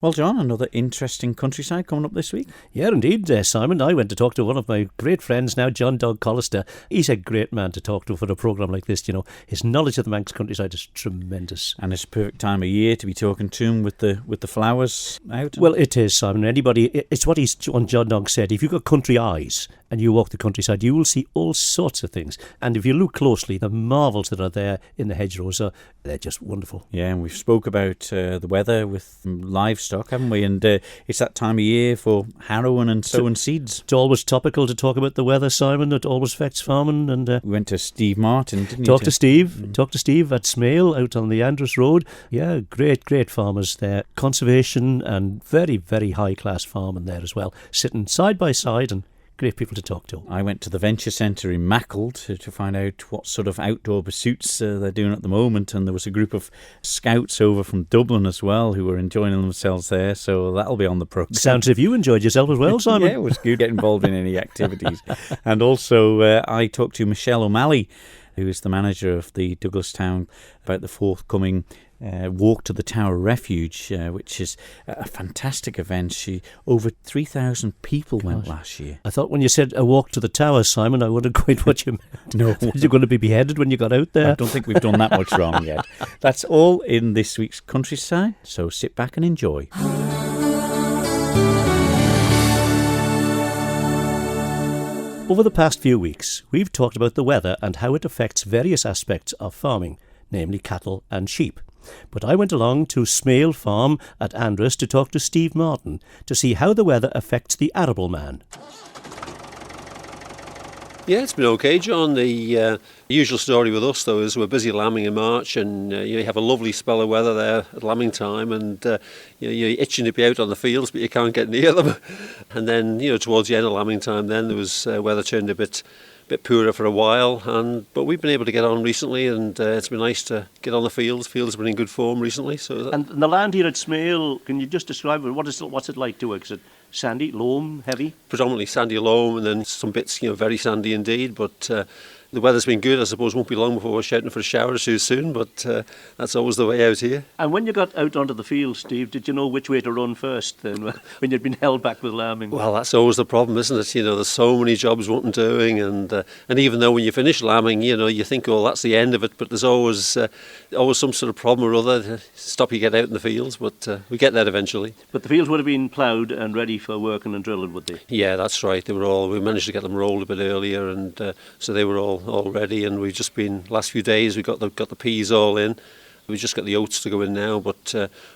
Well, John, another interesting countryside coming up this week. Yeah, indeed, Simon. I went to talk to one of my great friends now, John Doug Collister. He's a great man to talk to for a programme like this. You know, his knowledge of the Manx countryside is tremendous. And it's a perfect time of year to be talking to him with the flowers out. Well, it is, Simon. It's what John Doug said. If you've got country eyes and you walk the countryside, you will see all sorts of things. And if you look closely, the marvels that are there in the hedgerows they're just wonderful. Yeah, and we've spoke about the weather with livestock, haven't we? And it's that time of year for harrowing and sowing seeds. It's always topical to talk about the weather, Simon. It always affects farming. And we went to Steve Martin, didn't you? Talk to Steve at Smale out on the Andrews Road. Yeah, great farmers there. Conservation and very, very high-class farming there as well. Sitting side by side and great people to talk to. I went to the Venture Centre in Mackle to find out what sort of outdoor pursuits they're doing at the moment, and there was a group of scouts over from Dublin as well who were enjoying themselves there, so that'll be on the programme. Sounds as if you enjoyed yourself as well, Simon. Yeah, it was good to get involved in any activities. And also I talked to Michelle O'Malley, who is the manager of the Douglastown, about the forthcoming Walk to the Tower Refuge, which is a fantastic event. Over 3,000 people went last year. I thought when you said a walk to the tower, Simon, I wondered quite what you meant. No. You're going to be beheaded when you got out there? I don't think we've done that much wrong yet. That's all in this week's Countryside, so sit back and enjoy. Over the past few weeks, we've talked about the weather and how it affects various aspects of farming, namely cattle and sheep. But I went along to Smale Farm at Andrews to talk to Steve Martin to see how the weather affects the arable man. Yeah, it's been okay, John. The usual story with us, though, is we're busy lambing in March, and you have a lovely spell of weather there at lambing time, and you're itching to be out on the fields, but you can't get near them. And then, towards the end of lambing time, then there was weather turned a bit poorer for a while, but we've been able to get on recently, and it's been nice to get on the fields. Fields have been in good form recently. And the land here at Smale, can you just describe it? What's it like to work? Is it sandy, loam, heavy? Predominantly sandy loam, and then some bits, very sandy indeed, but the weather's been good. I suppose it won't be long before we're shouting for a shower too soon, but that's always the way out here. And when you got out onto the field, Steve, did you know which way to run first then, when you'd been held back with lambing? Well, that's always the problem, isn't it? There's so many jobs wanting doing, and even though when you finish lambing, you think, oh, that's the end of it, but there's always some sort of problem or other to stop you get out in the fields, but we get there eventually. But the fields would have been ploughed and ready for working and drilling, would they? Yeah, that's right. We managed to get them rolled a bit earlier, and so they were all ready, and we've just been, last few days, we got the peas all in. We just got the oats to go in now, but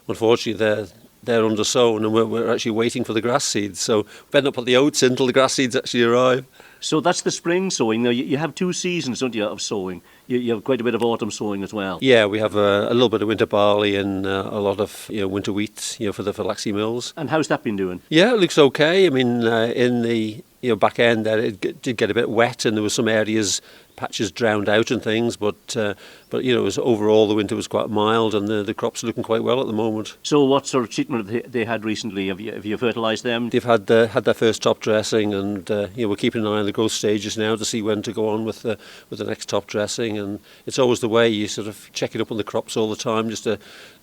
unfortunately they're under sown, and we're actually waiting for the grass seeds, so we better not put the oats in until the grass seeds actually arrive. So that's the spring sowing. Now you have 2 seasons, don't you, of sowing? You have quite a bit of autumn sowing as well. Yeah, we have a little bit of winter barley and a lot of winter wheat for the flaxy mills. And how's that been doing? Yeah, it looks okay. I mean, in the back end there, it did get a bit wet, and there were some patches drowned out and things, but it was overall the winter was quite mild, and the crops are looking quite well at the moment. So what sort of treatment have they had recently? Have you fertilised them? They've had their first top dressing, and we're keeping an eye on the growth stages now to see when to go on with the next top dressing. And it's always the way, you sort of check it up on the crops all the time.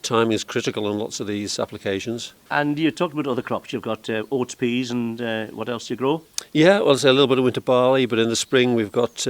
Timing is critical on lots of these applications. And you talked about other crops. You've got oats, peas, and what else do you grow? Yeah, well, there's a little bit of winter barley, but in the spring we've got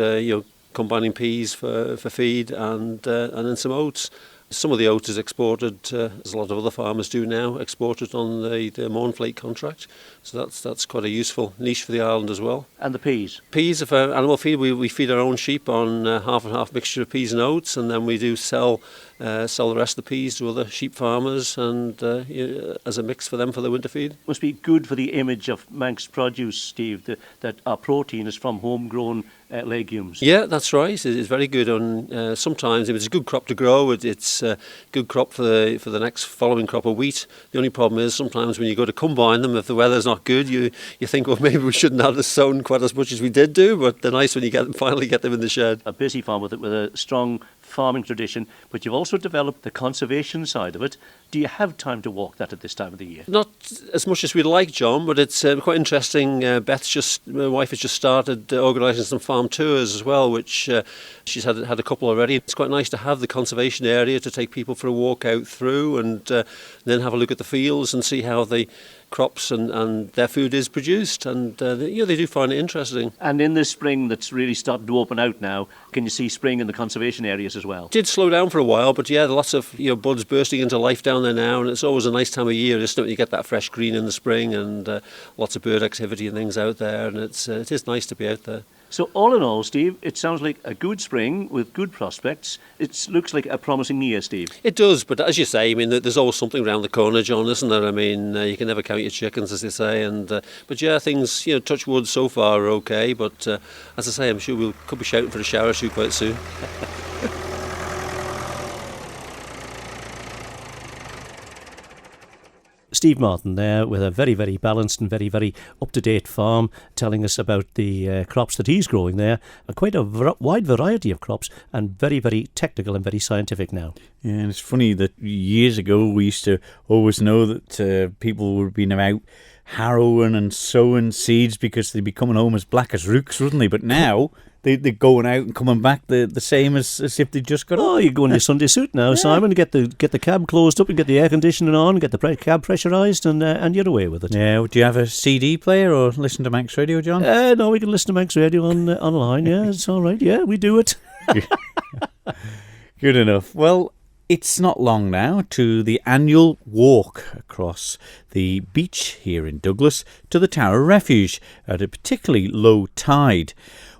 combining peas for feed, and then some oats. Some of the oats is exported, as a lot of other farmers do now, exported on the Mornflake contract. So that's quite a useful niche for the island as well. And the peas? Peas are for animal feed. We feed our own sheep on half and half mixture of peas and oats, and then we do sell the rest of the peas to other sheep farmers, and as a mix for them for the winter feed. Must be good for the image of Manx produce, Steve, that our protein is from homegrown legumes. Yeah, that's right. It's very good on. Sometimes if it's a good crop to grow, it's a good crop for the next following crop of wheat. The only problem is sometimes when you go to combine them, if the weather's not good, you think, well, maybe we shouldn't have sown quite as much as we did do. But they're nice when you finally get them in the shed. A busy farm with a strong farming tradition, but you've also developed the conservation side of it. Do you have time to walk that at this time of the year? Not as much as we'd like, John, but it's quite interesting. My wife has just started organising some farm tours as well, which she's had a couple already. It's quite nice to have the conservation area to take people for a walk out through, and then have a look at the fields and see how the crops and their food is produced, and they do find it interesting. And in this spring that's really starting to open out now, can you see spring in the conservation areas as well? It did slow down for a while, but yeah, lots of buds bursting into life down there now, and it's always a nice time of year, isn't it? You get that fresh green in the spring, and lots of bird activity and things out there, and it is nice to be out there. So all in all, Steve, it sounds like a good spring with good prospects. It looks like a promising year, Steve. It does, but as you say, I mean, there's always something around the corner, John, isn't there? I mean, you can never count your chickens, as they say. And but yeah, things, touch wood, so far are okay. But as I say, I'm sure we could be shouting for a shower or two quite soon. Steve Martin there with a very, very balanced and very, very up-to-date farm, telling us about the crops that he's growing there. Quite a wide variety of crops, and very, very technical and very scientific now. Yeah, and it's funny that years ago we used to always know that people would be out harrowing and sowing seeds because they'd be coming home as black as rooks, wouldn't they? But now they're going out and coming back the same as if they just got up. Oh, you go in your Sunday suit now, yeah. Simon. Get the cab closed up and get the air conditioning on, get the cab pressurised, and you're away with it. Yeah. Do you have a CD player or listen to Manx Radio, John? No, we can listen to Manx Radio online. Yeah, it's all right. Yeah, we do it. Good enough. Well, it's not long now to the annual walk across the beach here in Douglas to the Tower Refuge at a particularly low tide.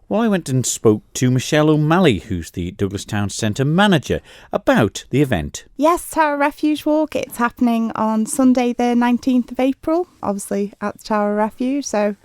Well, I went and spoke to Michelle O'Malley, who's the Douglas Town Centre manager, about the event. Yes, Tower Refuge Walk. It's happening on Sunday the 19th of April, obviously at the Tower Refuge. So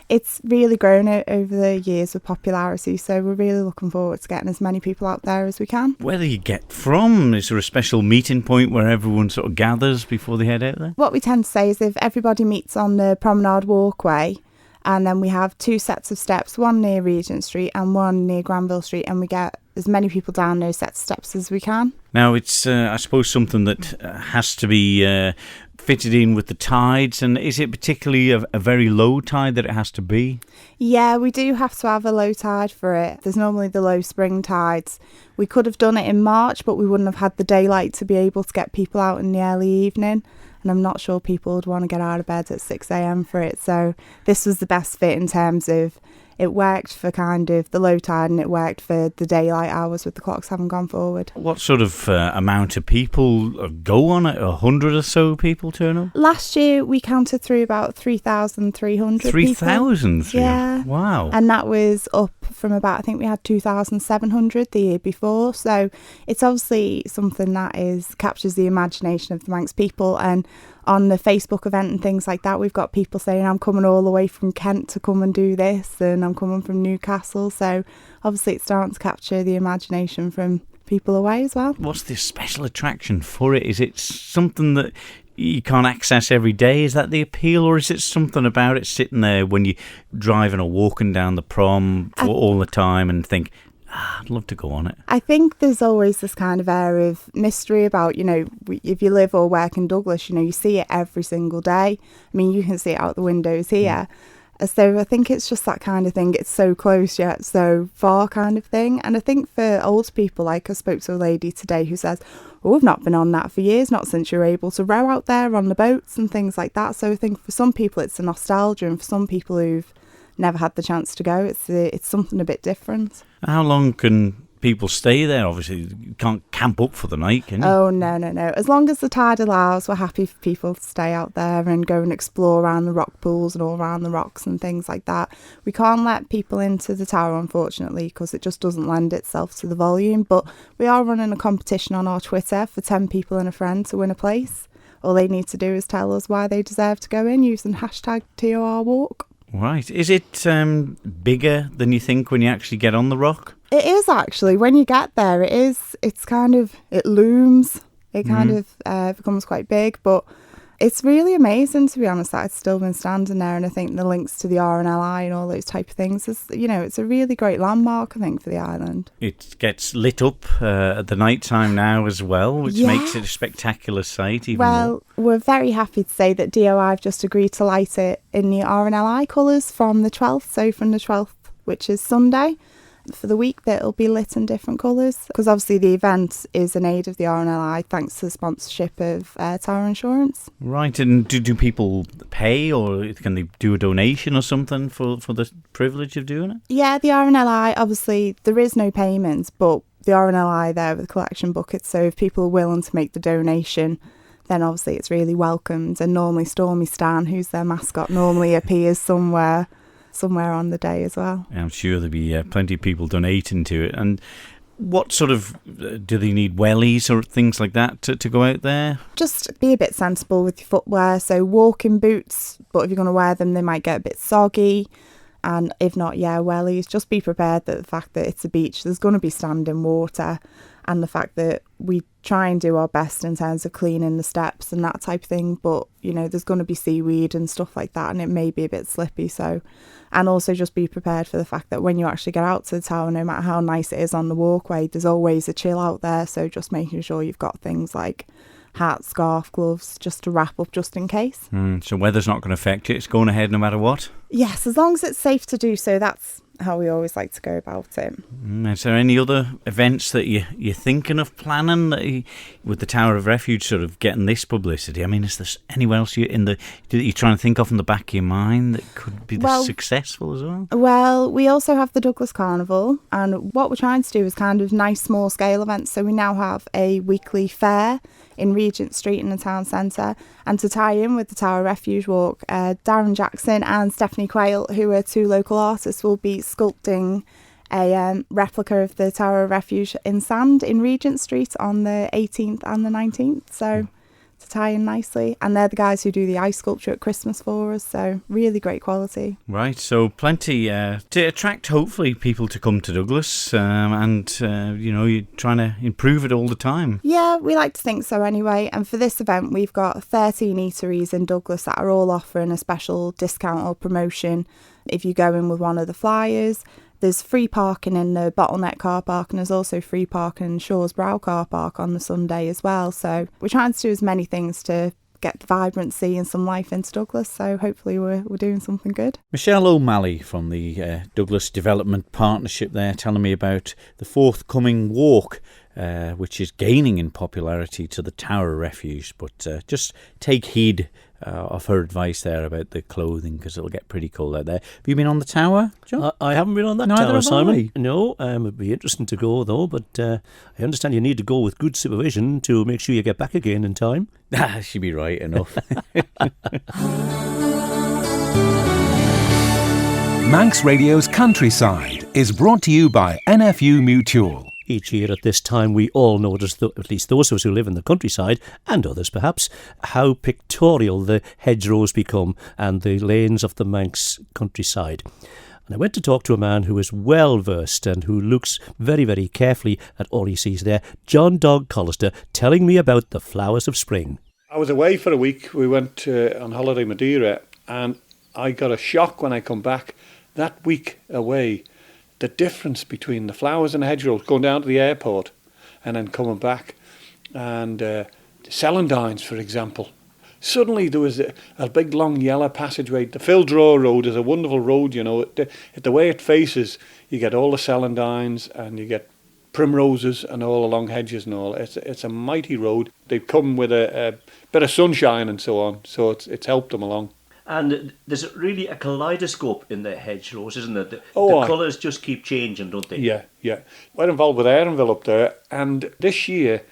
it's really grown over the years with popularity. So we're really looking forward to getting as many people out there as we can. Where do you get from? Is there a special meeting point where everyone sort of gathers before they head out there? What we tend to say is if everybody meets on the promenade walkway, and then we have two sets of steps, one near Regent Street and one near Granville Street, and we get as many people down those sets of steps as we can. Now, it's, I suppose, something that has to be fitted in with the tides, and is it particularly a very low tide that it has to be? Yeah, we do have to have a low tide for it. There's normally the low spring tides. We could have done it in March, but we wouldn't have had the daylight to be able to get people out in the early evening. And I'm not sure people would want to get out of bed at 6 a.m. for it. So this was the best fit in terms of it worked for kind of the low tide and it worked for the daylight hours with the clocks having gone forward. What sort of amount of people go on it? 100 or so people turn up? Last year we counted through about 3,300 3,000? Yeah. Wow. And that was up from about, I think we had 2,700 the year before. So it's obviously something that captures the imagination of the Manx people. And on the Facebook event and things like that, we've got people saying, I'm coming all the way from Kent to come and do this, and I'm coming from Newcastle. So obviously it's starting to capture the imagination from people away as well. What's the special attraction for it? Is it something that you can't access every day? Is that the appeal, or is it something about it sitting there when you're driving or walking down the prom all the time and think, I'd love to go on it? I think there's always this kind of air of mystery about, if you live or work in Douglas, you see it every single day. I mean, you can see it out the windows here. So I think it's just that kind of thing. It's so close yet so far kind of thing. And I think for old people, like I spoke to a lady today who says, we've not been on that for years, not since you were able to row out there on the boats and things like that. So I think for some people it's a nostalgia, and for some people who've never had the chance to go, it's something a bit different. How long can people stay there? Obviously, you can't camp up for the night, can you? Oh, no. As long as the tide allows, we're happy for people to stay out there and go and explore around the rock pools and all around the rocks and things like that. We can't let people into the tower, unfortunately, because it just doesn't lend itself to the volume. But we are running a competition on our Twitter for 10 people and a friend to win a place. All they need to do is tell us why they deserve to go in using hashtag #TORWalk. Right. Is it bigger than you think when you actually get on the rock? It is actually. When you get there, it looms. It kind of becomes quite big, but It's really amazing, to be honest, that it's still been standing there, and I think the links to the RNLI and all those type of things is, it's a really great landmark, I think, for the island. It gets lit up at the night time now as well, which makes it a spectacular sight even more. We're very happy to say that DOI have just agreed to light it in the RNLI colours from the 12th, so from the 12th, which is Sunday, for the week that it'll be lit in different colours, because obviously the event is in aid of the RNLI thanks to the sponsorship of Tower Insurance. Right, and do people pay, or can they do a donation or something for the privilege of doing it? Yeah, the RNLI, obviously there is no payments, but the RNLI there with the collection buckets, so if people are willing to make the donation, then obviously it's really welcomed, and normally Stormy Stan, who's their mascot, normally appears somewhere on the day as well. I'm sure there'll be plenty of people donating to it. And what sort of, do they need wellies or things like that to go out there? Just be a bit sensible with your footwear. So walking boots, but if you're going to wear them, they might get a bit soggy. And if not, wellies. Just be prepared that the fact that it's a beach, there's going to be standing water, and the fact that we try and do our best in terms of cleaning the steps and that type of thing, but there's going to be seaweed and stuff like that, and it may be a bit slippy. So, and also just be prepared for the fact that when you actually get out to the tower, no matter how nice it is on the walkway, there's always a chill out there. So just making sure you've got things like hat, scarf, gloves, just to wrap up just in case. So weather's not going to affect it, it's going ahead no matter what? Yes, as long as it's safe to do so, that's how we always like to go about it. Is there any other events that you're thinking of planning with the Tower of Refuge sort of getting this publicity? I mean, is there anywhere else you're trying to think of in the back of your mind that could be successful as well? Well, we also have the Douglas Carnival, and what we're trying to do is kind of nice small scale events. So we now have a weekly fair in Regent Street in the town centre, and to tie in with the Tower Refuge Walk, Darren Jackson and Stephanie Quayle, who are two local artists, will be sculpting a replica of the Tower Refuge in sand in Regent Street on the 18th and the 19th, so to tie in nicely. And they're the guys who do the ice sculpture at Christmas for us, so really great quality. Right, so plenty to attract hopefully people to come to Douglas, and you're trying to improve it all the time. Yeah, we like to think so anyway. And for this event we've got 13 eateries in Douglas that are all offering a special discount or promotion if you go in with one of the flyers. There's free parking in the Bottleneck car park, and there's also free parking in Shaw's Brow car park on the Sunday as well. So we're trying to do as many things to get the vibrancy and some life into Douglas, so hopefully we're doing something good. Michelle O'Malley from the Douglas Development Partnership there, telling me about the forthcoming walk, which is gaining in popularity to the Tower Refuge, but just take heed of her advice there about the clothing, because it'll get pretty cold out there. Have you been on the tower, John? I haven't been on that Neither tower, have Simon. I. No, it'd be interesting to go though, but I understand you need to go with good supervision to make sure you get back again in time. She'd be right enough. Manx Radio's Countryside is brought to you by NFU Mutual. Each year at this time we all notice, at least those of us who live in the countryside, and others perhaps, how pictorial the hedgerows become and the lanes of the Manx countryside. And I went to talk to a man who is well versed and who looks very, very carefully at all he sees there, John Dog Collister, telling me about the flowers of spring. I was away for a week. We went on holiday Madeira, and I got a shock when I come back. That week away, the difference between the flowers and the hedgerows, going down to the airport and then coming back, and the celandines, for example. Suddenly there was a big long yellow passageway. The Phildraw Road is a wonderful road, you know. The way it faces, you get all the celandines and you get primroses and all along hedges and all. It's a mighty road. They've come with a bit of sunshine and so on, so it's helped them along. And there's really a kaleidoscope in the hedgerows, isn't there? The colours just keep changing, don't they? Yeah. We're involved with Erinville up there, and this year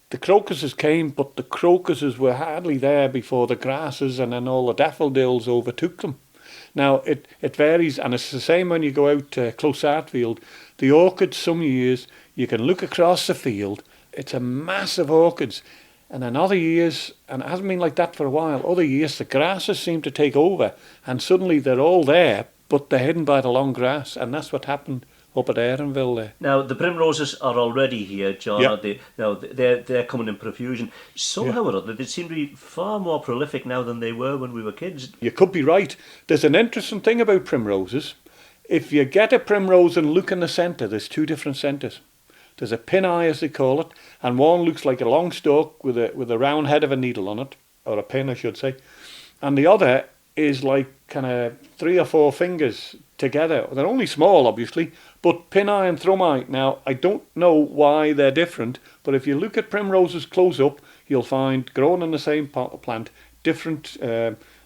the crocuses came, but the crocuses were hardly there before the grasses and then all the daffodils overtook them. Now, it varies, and it's the same when you go out to Closartfield. The orchids, some years, you can look across the field, it's a mass of orchids. And then other years, and it hasn't been like that for a while, other years the grasses seem to take over, and suddenly they're all there, but they're hidden by the long grass, and that's what happened up at Erinville there. Now, the primroses are already here, John. Yeah. Aren't they? Now, they're coming in profusion. Somehow or other, they seem to be far more prolific now than they were when we were kids. You could be right. There's an interesting thing about primroses. If you get a primrose and look in the centre, there's two different centres. There's a pin eye, as they call it, and one looks like a long stalk with a round head of a needle on it, or a pin, I should say. And the other is like kind of 3 or 4 fingers together. They're only small, obviously, but pin eye and thrum eye. Now, I don't know why they're different, but if you look at primroses close up, you'll find, grown in the same plant, different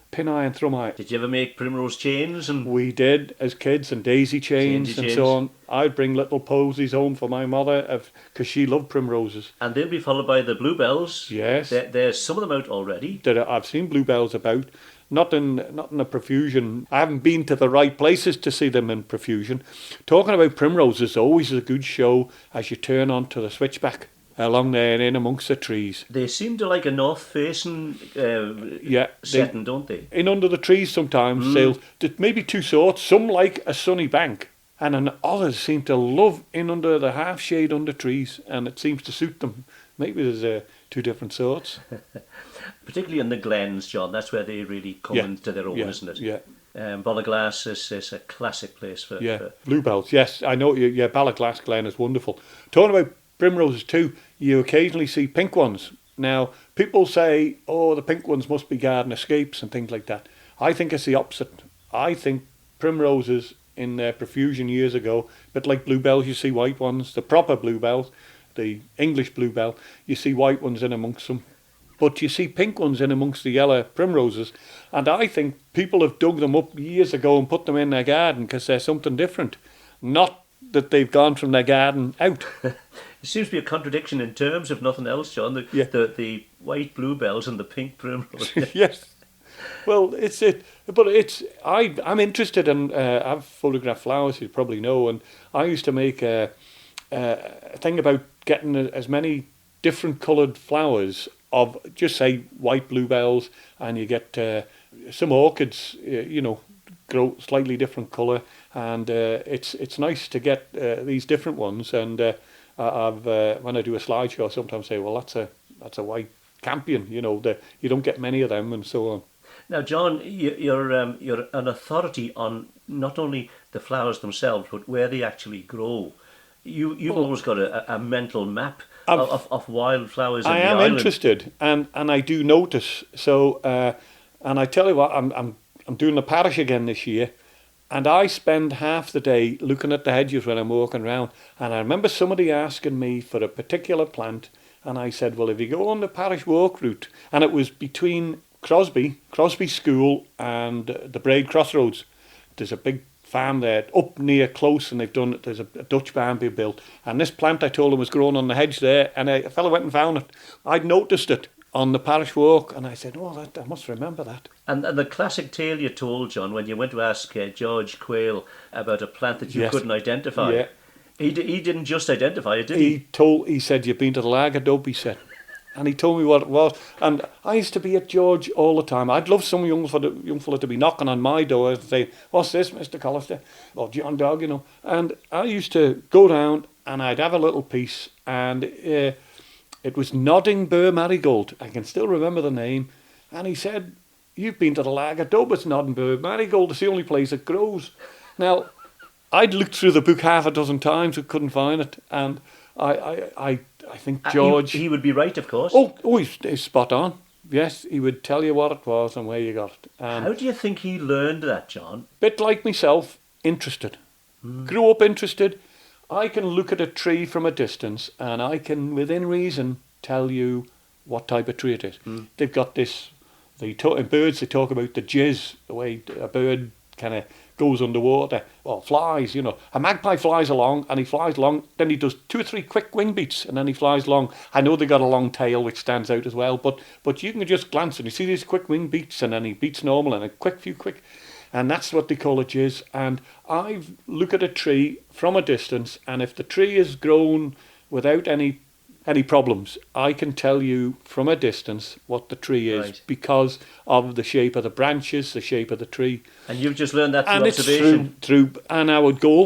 pin eye and thrum eye. Did you ever make primrose chains? And We did as kids, and daisy chains and so on. I'd bring little posies home for my mother because she loved primroses. And they'll be followed by the bluebells. Yes. There's some of them out already. I've seen bluebells about, not in a profusion. I haven't been to the right places to see them in profusion. Talking about primroses, always a good show as you turn onto the switchback along there and in amongst the trees. They seem to like a north-facing setting, don't they? In under the trees sometimes. There's maybe 2 sorts. Some like a sunny bank, and then others seem to love in under the half shade under trees, and it seems to suit them. Maybe there's 2 different sorts. Particularly in the glens, John. That's where they really come into their own, isn't it? Yeah. Ballaglass is a classic place for... Bluebells, yes. I know, Ballaglass Glen is wonderful. Talking about primroses too, you occasionally see pink ones. Now, people say, oh, the pink ones must be garden escapes and things like that. I think it's the opposite. I think primroses in their profusion years ago, a bit like bluebells, you see white ones, the proper bluebells, the English bluebell, you see white ones in amongst them. But you see pink ones in amongst the yellow primroses. And I think people have dug them up years ago and put them in their garden because they're something different. Not that they've gone from their garden out. It seems to be a contradiction in terms, if nothing else, John. The white bluebells and the pink primroses. Yes. Well, I'm interested in, I've photographed flowers, you probably know, and I used to make a thing about getting as many different coloured flowers of, just say, white bluebells, and you get some orchids, grow slightly different colour, and it's nice to get these different ones. And when I do a slideshow, I sometimes say, well, that's a white campion. You don't get many of them, and so on. Now, John, you're an authority on not only the flowers themselves, but where they actually grow. You've always got a mental map of wildflowers in the island. I am interested, and I do notice. So, and I tell you what, I'm doing the parish again this year, and I spend half the day looking at the hedges when I'm walking around. And I remember somebody asking me for a particular plant, and I said, well, if you go on the parish walk route, and it was between Crosby School and the Braid Crossroads. There's a big farm there up near Close, and there's a Dutch barn being built, and this plant I told him was grown on the hedge there, and a fellow went and found it. I'd noticed it on the parish walk, and I said, oh, I must remember that. And the classic tale you told, John, when you went to ask George Quayle about a plant that you couldn't identify. Yeah. He didn't just identify it, did he? He said, you've been to the Lagardub, he said. And he told me what it was. And I used to be at George all the time. I'd love some young fella to be knocking on my door and say, what's this, Mr. Collister? Or John Dog, And I used to go down and I'd have a little piece. And it was Nodding Burr Marigold. I can still remember the name. And he said, you've been to the Lagardub, it's Nodding Burr Marigold. It's the only place it grows. Now, I'd looked through the book half a dozen times and couldn't find it. And I think George... He would be right, of course. Oh, he's spot on. Yes, he would tell you what it was and where you got it. How do you think he learned that, John? Bit like myself, interested. Grew up interested. I can look at a tree from a distance and I can, within reason, tell you what type of tree it is. They've got this... in birds, they talk about the jizz, the way a bird kind of goes underwater, or flies, A magpie flies along, and he flies along, then he does 2 or 3 quick wing beats, and then he flies along. I know they got a long tail, which stands out as well, but you can just glance, and you see these quick wing beats, and then he beats normal, and a few quick, and that's what they call a jizz. And I look at a tree from a distance, and if the tree is grown without any any problems. I can tell you from a distance what the tree is Right. because of the shape of the branches, the shape of the tree. And you've just learned that through And it's observation. through, and I would go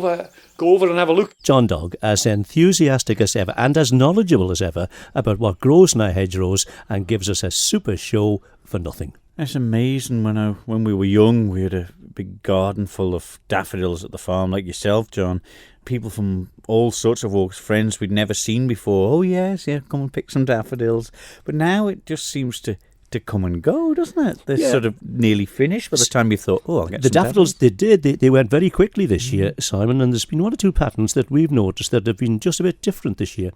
over and have a look. John Dog, as enthusiastic as ever and as knowledgeable as ever about what grows in our hedgerows and gives us a super show for nothing. It's amazing. When we were young, we had a big garden full of daffodils at the farm, like yourself, John. People from all sorts of walks, friends we'd never seen before. Oh yes, yeah, come and pick some daffodils. But now it just seems to come and go, doesn't it? They're sort of nearly finished by the time you thought, I'll get The some daffodils, they went very quickly this year, Simon, and there's been one or two patterns that we've noticed that have been just a bit different this year.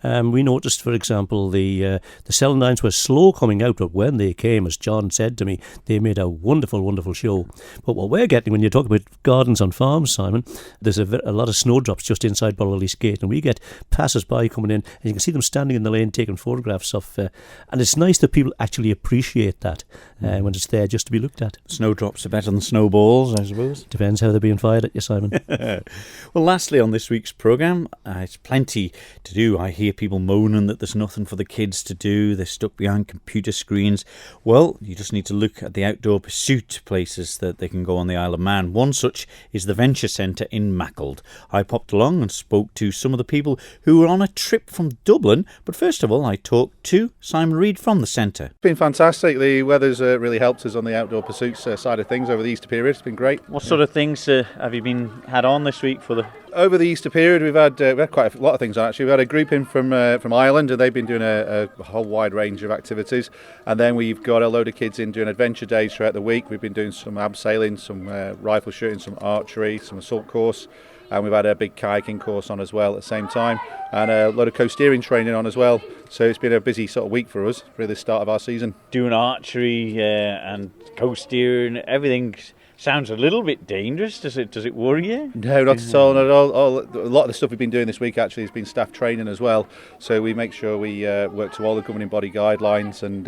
We noticed, for example, the celandines were slow coming out, but when they came, as John said to me, they made a wonderful, wonderful show. But what we're getting when you talk about gardens on farms, Simon, there's a lot of snowdrops just inside Borrelly's Gate, and we get passers-by coming in, and you can see them standing in the lane taking photographs of, and it's nice that people actually appreciate that when it's there just to be looked at. Snowdrops are better than snowballs, I suppose. Depends how they're being fired at you, Simon. Well, lastly on this week's programme, it's plenty to do. I hear people moaning that there's nothing for the kids to do. They're stuck behind computer screens. Well, you just need to look at the outdoor pursuit places that they can go on the Isle of Man. One such is the Venture Centre in Mackeld. I popped along and spoke to some of the people who were on a trip from Dublin, but first of all I talked to Simon Reid from the centre. It's been fantastic. The weather's really helped us on the outdoor pursuits side of things over the Easter period. It's been great. What sort of things have you had on this week for the... Over the Easter period, we've had quite a lot of things on, actually. We've had a group in from Ireland, and they've been doing a whole wide range of activities. And then we've got a load of kids in doing adventure days throughout the week. We've been doing some abseiling, some rifle shooting, some archery, some assault course. And we've had a big kayaking course on as well at the same time, and a load of co-steering training on as well. So it's been a busy sort of week for us, for the start of our season. Doing archery and co-steering, everything sounds a little bit dangerous. Does it worry you? No, not at all. Not at all. A lot of the stuff we've been doing this week actually has been staff training as well. So we make sure we work to all the governing body guidelines and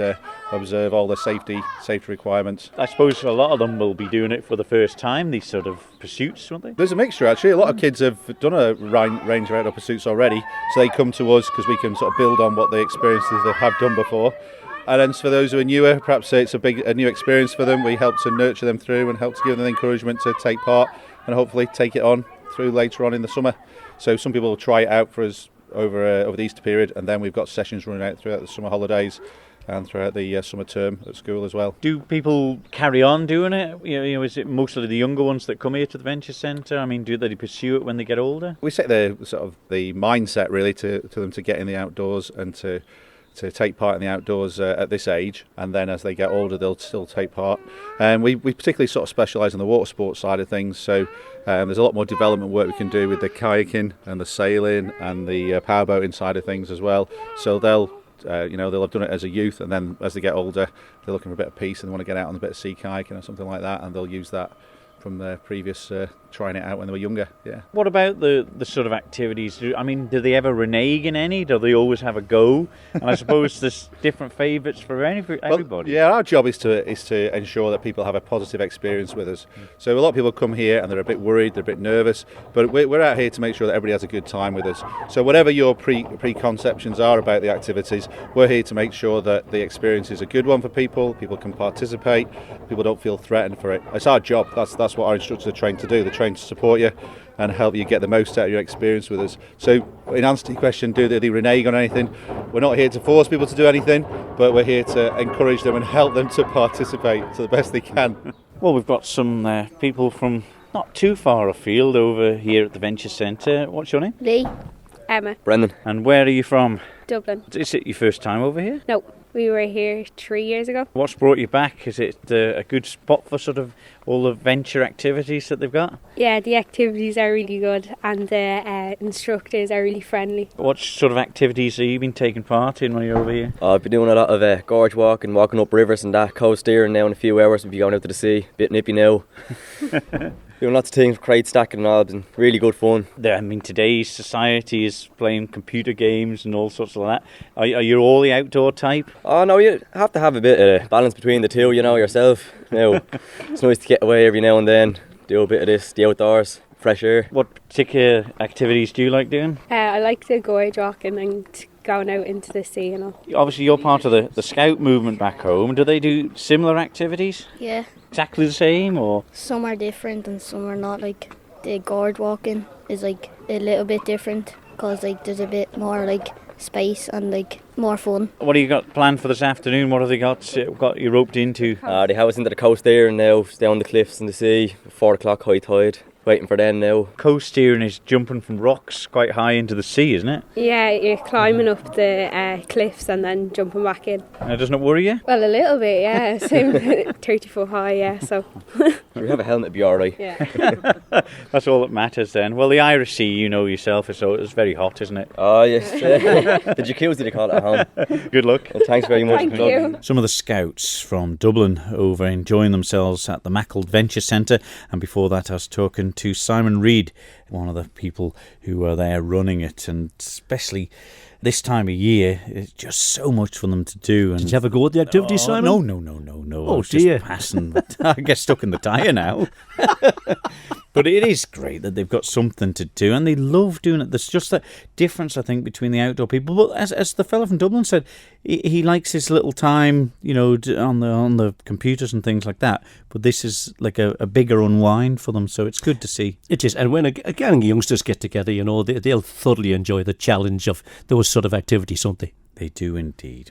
observe all the safety requirements. I suppose a lot of them will be doing it for the first time, these sort of pursuits, won't they? There's a mixture actually. A lot of kids have done a range of outdoor pursuits already, so they come to us because we can sort of build on what the experiences they have done before. And then for those who are newer, perhaps it's a new experience for them. We help to nurture them through and help to give them the encouragement to take part and hopefully take it on through later on in the summer. So some people will try it out for us over the Easter period, and then we've got sessions running out throughout the summer holidays and throughout the summer term at school as well. Do people carry on doing it? You know, is it mostly the younger ones that come here to the Venture Centre? I mean, do they pursue it when they get older? We set the mindset really to them to get in the outdoors and to take part in the outdoors at this age, and then as they get older they'll still take part. And we particularly sort of specialise in the water sports side of things, so there's a lot more development work we can do with the kayaking and the sailing and the powerboating side of things as well. So they'll have done it as a youth, and then as they get older they're looking for a bit of peace and they want to get out on a bit of sea kayaking or something like that, and they'll use that from their previous trying it out when they were younger. Yeah. What about the sort of activities? Do they ever renege in any? Do they always have a go? And I suppose there's different favourites for everybody. Well, yeah, our job is to ensure that people have a positive experience with us. So a lot of people come here and they're a bit worried, they're a bit nervous, but we're out here to make sure that everybody has a good time with us. So whatever your preconceptions are about the activities, we're here to make sure that the experience is a good one for people. People can participate. People don't feel threatened for it. It's our job. That's what our instructors are trained to do. They're trained to support you and help you get the most out of your experience with us. So in answer to your question, do they renege on anything? We're not here to force people to do anything, but we're here to encourage them and help them to participate to the best they can. Well, we've got some people from not too far afield over here at the Venture Centre. What's your name? Lee. Emma. Brendan. And where are you from? Dublin. Is it your first time over here? No, we were here 3 years ago. What's brought you back? Is it a good spot for sort of all the venture activities that they've got? Yeah, the activities are really good and the instructors are really friendly. What sort of activities have you been taking part in when you're over here? I've been doing a lot of gorge walking, walking up rivers and that, coast steering now in a few hours. We'll be going out to the sea, bit nippy now. Doing lots of things, crate stacking and all, it's been really good fun. I mean, today's society is playing computer games and all sorts of that. Are you all the outdoor type? Oh no, you have to have a bit of balance between the two, yourself. It's nice to get away every now and then, do a bit of this, the outdoors, fresh air. What particular activities do you like doing? I like the gorge walking and going out into the sea and all. Obviously, you're part of the scout movement back home. Do they do similar activities? Yeah, Exactly the same, or? some are different and some are not. Like the gorge walking is like a little bit different because like there's a bit more like space and like more fun. What do you got planned for this afternoon? What have they got you roped into? They have us into the coast there and now down the cliffs in the sea. 4 o'clock high tide. Waiting for them now. Coast steering is jumping from rocks quite high into the sea, isn't it? Yeah, you're climbing up the cliffs and then jumping back in. Doesn't it worry you? Well, a little bit, yeah. Same 30 foot high, yeah. So. We have a helmet, it'll be alright. Yeah. That's all that matters then. Well, the Irish Sea, you know yourself, so it's very hot, isn't it? Oh yes. The jacuzzi they call it at home. Good luck. Well, thanks very much. Thank you. Some of the scouts from Dublin over enjoying themselves at the Mackle Adventure Centre, and before that I was talking to Simon Reid, one of the people who were there running it, and especially this time of year, it's just so much for them to do. And Did you ever go at the activity, Simon? No. Oh, I was dear. Just passing, but I get stuck in the tyre now. But it is great that they've got something to do, and they love doing it. There's just that difference, I think, between the outdoor people. But as the fellow from Dublin said, he likes his little time, you know, on the computers and things like that. But this is like a bigger unwind for them, so it's good to see. It is, and when a gang of youngsters get together, you know, they'll thoroughly enjoy the challenge of those sort of activities, don't they? They do indeed.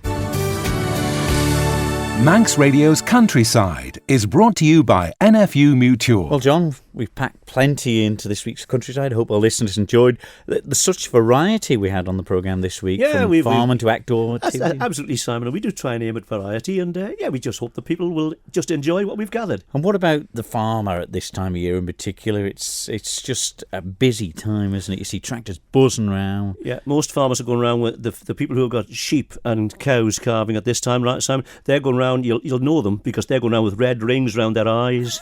Manx Radio's Countryside is brought to you by NFU Mutual. Well, John, we've packed plenty into this week's Countryside. I hope our listeners enjoyed the such variety we had on the programme this week, from farming to outdoor activity. Absolutely, Simon. And we do try and aim at variety, and we just hope the people will just enjoy what we've gathered. And what about the farmer at this time of year in particular? It's just a busy time, isn't it? You see tractors buzzing around. Yeah, most farmers are going around with the people who have got sheep and cows calving at this time, right, Simon? They're going around. You'll know them because they're going around with red rings around their eyes.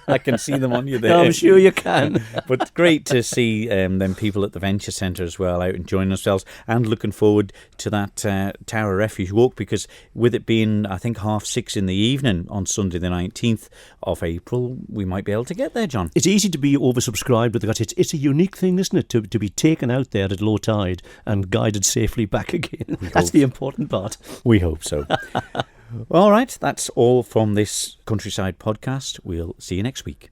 I can see them on you there. No, I'm sure you can. But great to see them people at the Venture Centre as well out enjoying themselves, and looking forward to that Tower Refuge walk, because with it being, I think, 6:30 in the evening on Sunday the 19th of April, we might be able to get there, John. It's easy to be oversubscribed, because it's a unique thing, isn't it, to be taken out there at low tide and guided safely back again. That's the important part. We hope so. All right, that's all from this Countryside podcast. We'll see you next week.